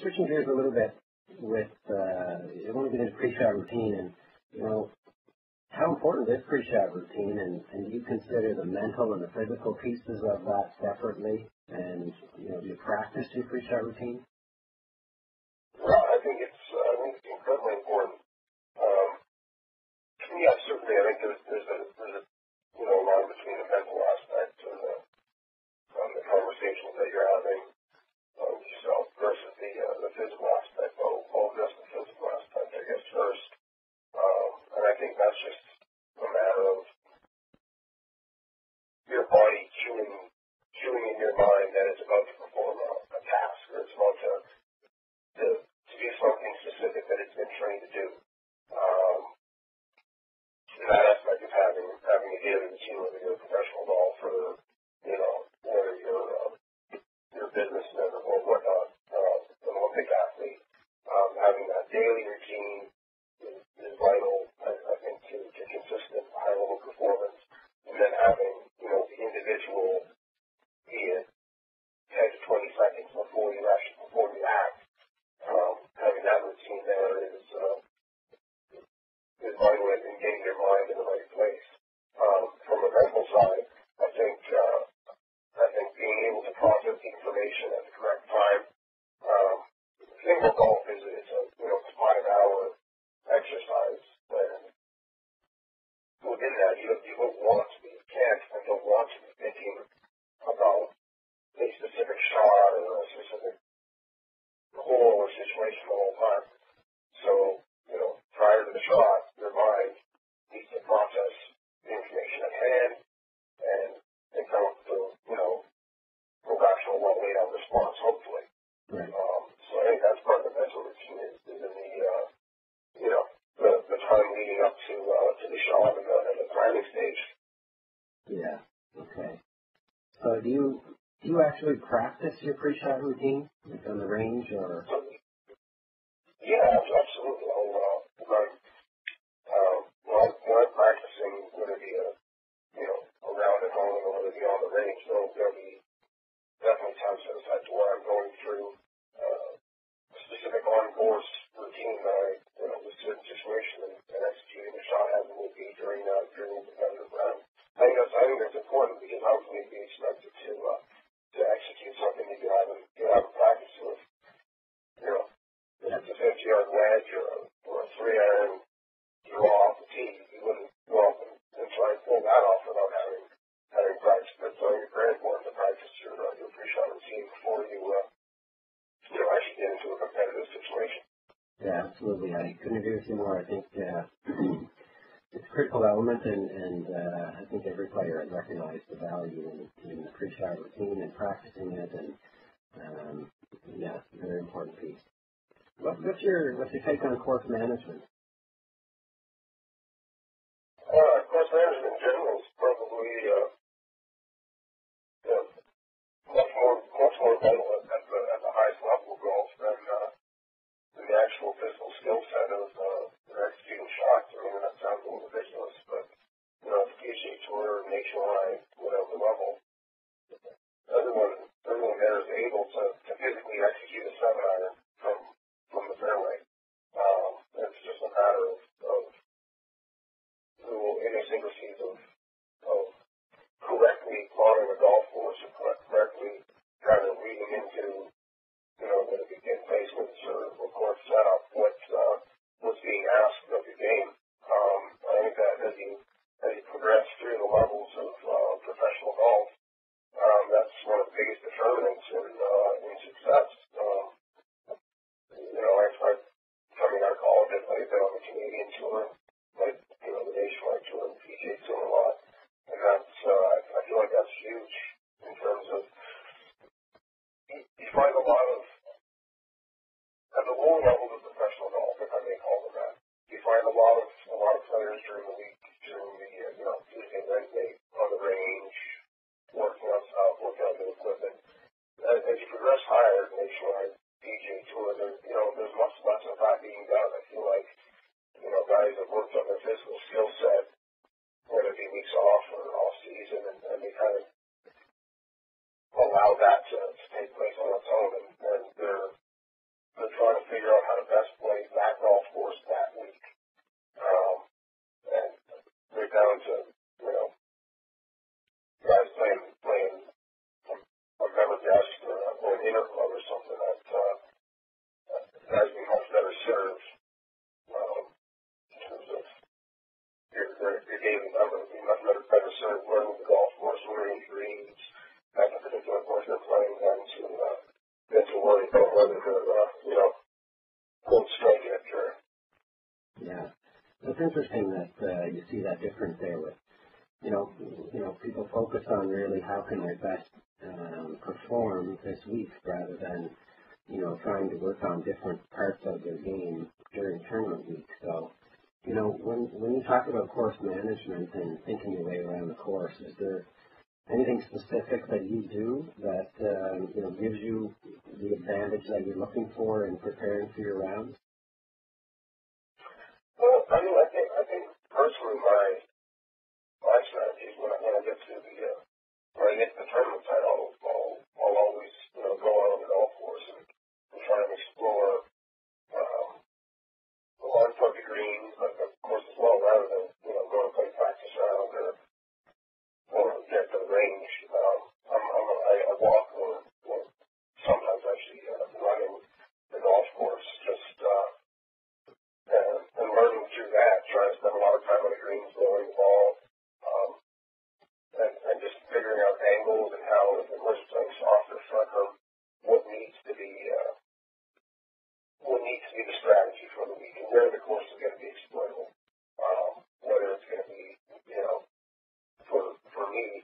Switching gears a little bit with, I want to get into pre-shot routine and, how important is pre-shot routine and do you consider the mental and the physical pieces of that separately? And, do you practice your pre-shot routine? Well, I think it's incredibly important. Um, yeah, certainly. I think there's a line between the mental aspect and the conversations that you're having yourself versus the physical aspect. I'll address the physical aspect, I guess, first. And I think that's just a matter of your body chewing in your mind that it's about to perform a task or it's about to do something specific that it's been trained to do. That aspect of having a daily routine, whether you're a professional golfer, whether you're a businessman or whatnot, an Olympic athlete, having that daily routine is vital, I think, to consistent high-level performance. And then having, the individual, be it 10 to 20 seconds before you act, having that routine there is vital in getting your mind in the right place. From a mental side, I think being able to process the information at the correct time. Single golf is it's a 5-hour exercise, and within that you don't want to be, you can't and don't want to be thinking about a specific shot or a specific hole or situation the whole time. So, prior to the shot, your mind needs to process the information at hand and come up with a rational, well laid out response, hopefully. Right. So I think that's part of the mental routine is in the time leading up to the shot and the planning stage. Yeah. Okay. So do you actually practice your pre-shot routine on the range or? Yeah, absolutely. When I'm practicing, whether it be around at home or whether it be on the range, there'll be definitely times set aside to where I'm going through a specific on-course routine that with certain situation and executing the shot as it would be during the competitive round. I think that's important because how can you be expected to execute something that you haven't practiced with? If it's a 50-yard wedge or a 3-iron draw off the tee, you wouldn't go up and try and pull that off without having practiced. But so it's very important to practice your pre-shot routine before you actually get into a competitive situation. Yeah, absolutely. I couldn't agree with you more. I think it's a critical element, and I think every player has recognized the value in the pre-shot routine and practicing it, and it's a very important piece. What's your take on course management? Course management in general is probably much more vital at the highest level of golf than the actual physical skill set of executing shots. I mean, that sounds a little ridiculous, but the PGA Tour, Nationwide, whatever level, everyone there is able to physically execute a 7-iron from the fairway. It's just a matter of the little idiosyncrasies of correctly plotting a golf course or correctly kind of reading into, whether it be game placements or course setup, what's being asked of your game. I think that as you progress through the levels of professional golf, that's one of the biggest determinants in success. I've coming out of college, I've been on the Canadian tour, like the Nationwide tour and the PGA tour a lot, and that's I feel like that's huge in terms of you find a lot of at the lower levels of professional golf, if I may call them that, you find a lot of players during the week, during the Tuesday, Wednesday on the range, working on stuff, working on new equipment. As you progress higher, Nationwide, PGA Tour, there's much less of that being done. I feel like guys have worked on their physical skill set, whether it be weeks off or off season, and they kind of allow that to take place on its own, and they're beginner club or something that has me much better served in terms of your daily number. Be much better served learning the golf course, learning greens, at the particular course they're playing than to worry about whether they're, cold striking it through. Yeah. It's interesting that you see that difference there with, people focus on really how can they best perform this week rather than, trying to work on different parts of their game during tournament week. So, when you talk about course management and thinking your way around the course, is there anything specific that you do that, gives you the advantage that you're looking for in preparing for your rounds? Well, I think personally my strategy is when I get to when I get to the tournament side, I'll always, go out on the golf course and try and explore, the large part of the greens, but of course as well, rather than, go and play practice round or get to the range. I walk or sometimes actually, running the golf course, just, and learning through that, trying to spend a lot of time on the greens, blowing the ball, and just figuring out angles and how, if we're playing softer front of what needs to be the strategy for the week and where the course is going to be exploitable. Whether it's going to be, for me,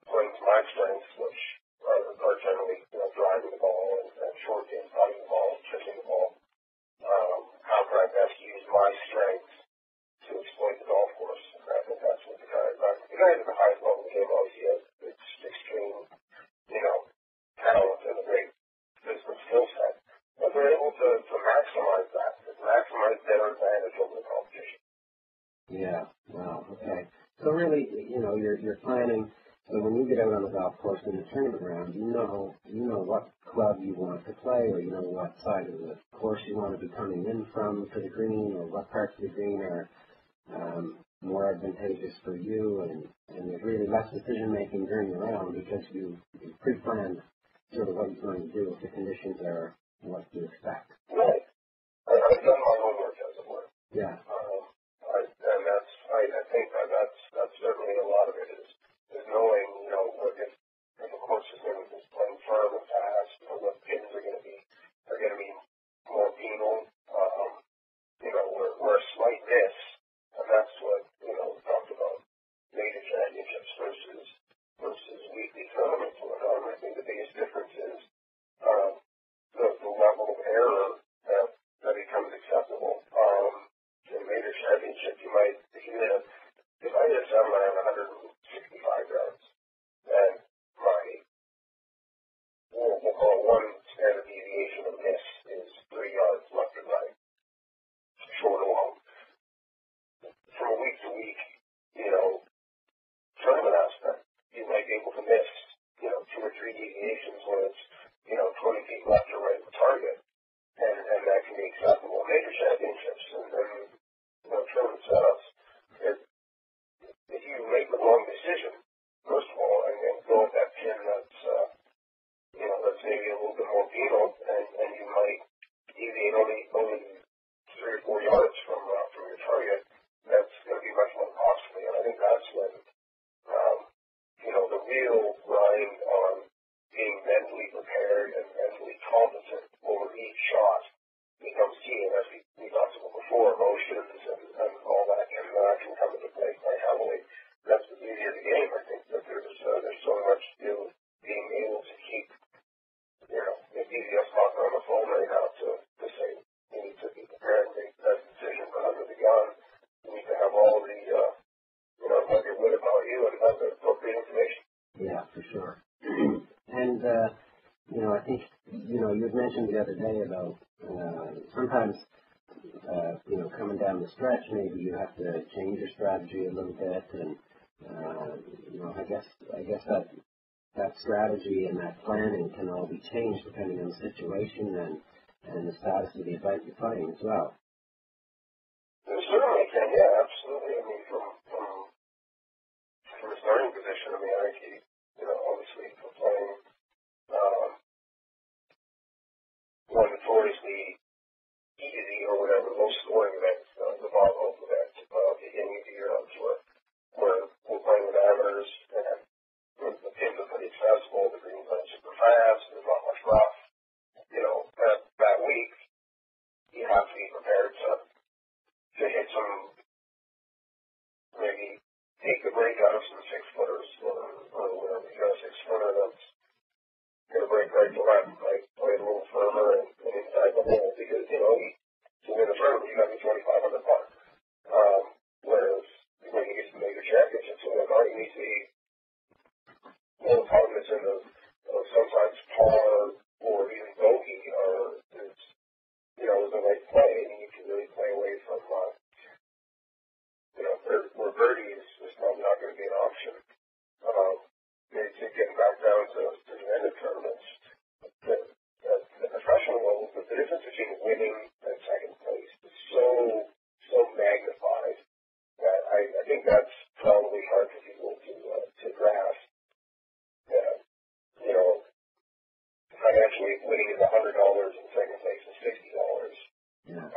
playing to my strengths, which are generally, driving the ball and short game, putting the ball, chipping the ball. How can I best use my strengths to exploit the golf course? And I think that's what the guys at the highest level of the game obviously has extreme, talent and a great physical skill set. But they're able to maximize that, to maximize their advantage over the competition. Yeah. Wow. Okay. So really, you're planning. So when you get out on the golf course in the tournament round, you know what club you want to play, or you know what side of the course you want to be coming in from to the green, or what parts of the green are more advantageous for you, and there's really less decision making during the round because you pre-planned sort of what you're going to do if the conditions are what you expect. Right. I've done my homework, as it were. Yeah. I think that's certainly a lot of it is knowing, what if a course is going to be playing firm and fast, what pins are going to be more penal, where a slight miss, and that's what, we talked about major championships versus weekly tournaments and whatnot. And I think the biggest difference is the level of error that becomes acceptable. In a major championship, if I hit 7 iron 165 yards, and we'll call one standard deviation of miss is 3 yards left and right, short or long. From a week to week, tournament aspect, you might be able to miss, 2 or 3 deviations when it's, 20 feet left or right of the target, and that can be acceptable. Major championships and tournament setups, if you make the wrong decision, first of all, and go at that pin that's maybe a little bit more penal, and you might deviate only 3 or 4 yards from your target, that's going to be much more costly. And I think that's when, the real grind on being mentally prepared and mentally competent over each shot becomes key. And as we talked about before, emotions and all that can come into play quite heavily. That's the beauty of the game. I think that there's so much to being able to keep, it's easy us talking on the phone right now to say you need to be prepared and make the best decision, but under the gun, you need to have all the, have your wit about you and have the appropriate information. Yeah, for sure. And, I think, you had mentioned the other day about sometimes, coming down the stretch, maybe you have to change your strategy a little bit. And, I guess that strategy and that planning can all be changed depending on the situation and the status of the event you're playing as well. It certainly can, yeah, absolutely. I mean, from a starting position, I think obviously for playing right to left. I played a little firmer and inside the hole because, to win a tournament, you got to be 25 under par. Whereas when you get to major championships, you need to be more confident in the sometimes par or even bogey is the right play, and you need to really play away from, where birdie is probably not going to be an option. It's getting back down to the end of tournaments. The professional level, the difference between winning and second place is so magnified that I think that's probably hard for people to grasp. That, financially winning is $100 and second place is $60. Yeah.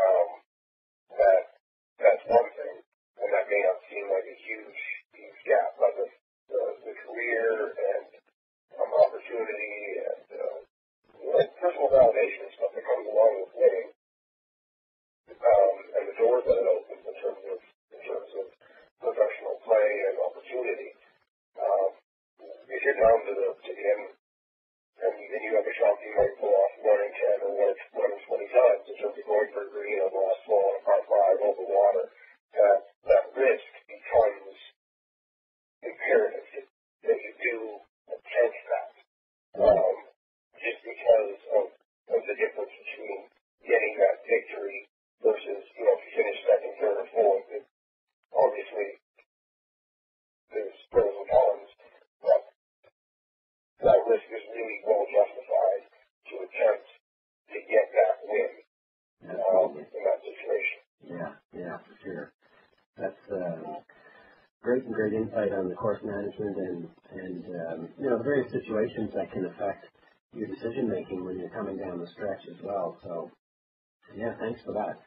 That's one thing, and that may not seem like a huge gap, but the career and opportunity and personal validation and stuff that comes along with winning, and the doors that it opens in terms of professional play and opportunity. If you're down to the end, and you have a shot you might pull off 1 in 10 or 1 in 20 times in terms of going for a green on the last ball on a par 5 over water, that risk becomes imperative that you do attempt that. Just because of the difference between getting that victory versus, if you finish second, third, or fourth, obviously there's pros and cons, but that risk is really well justified to attempt to get that win in that situation. Yeah, for sure. That's great insight on the course management and the various situations that can affect your decision making when you're coming down the stretch as well. So, yeah, thanks for that.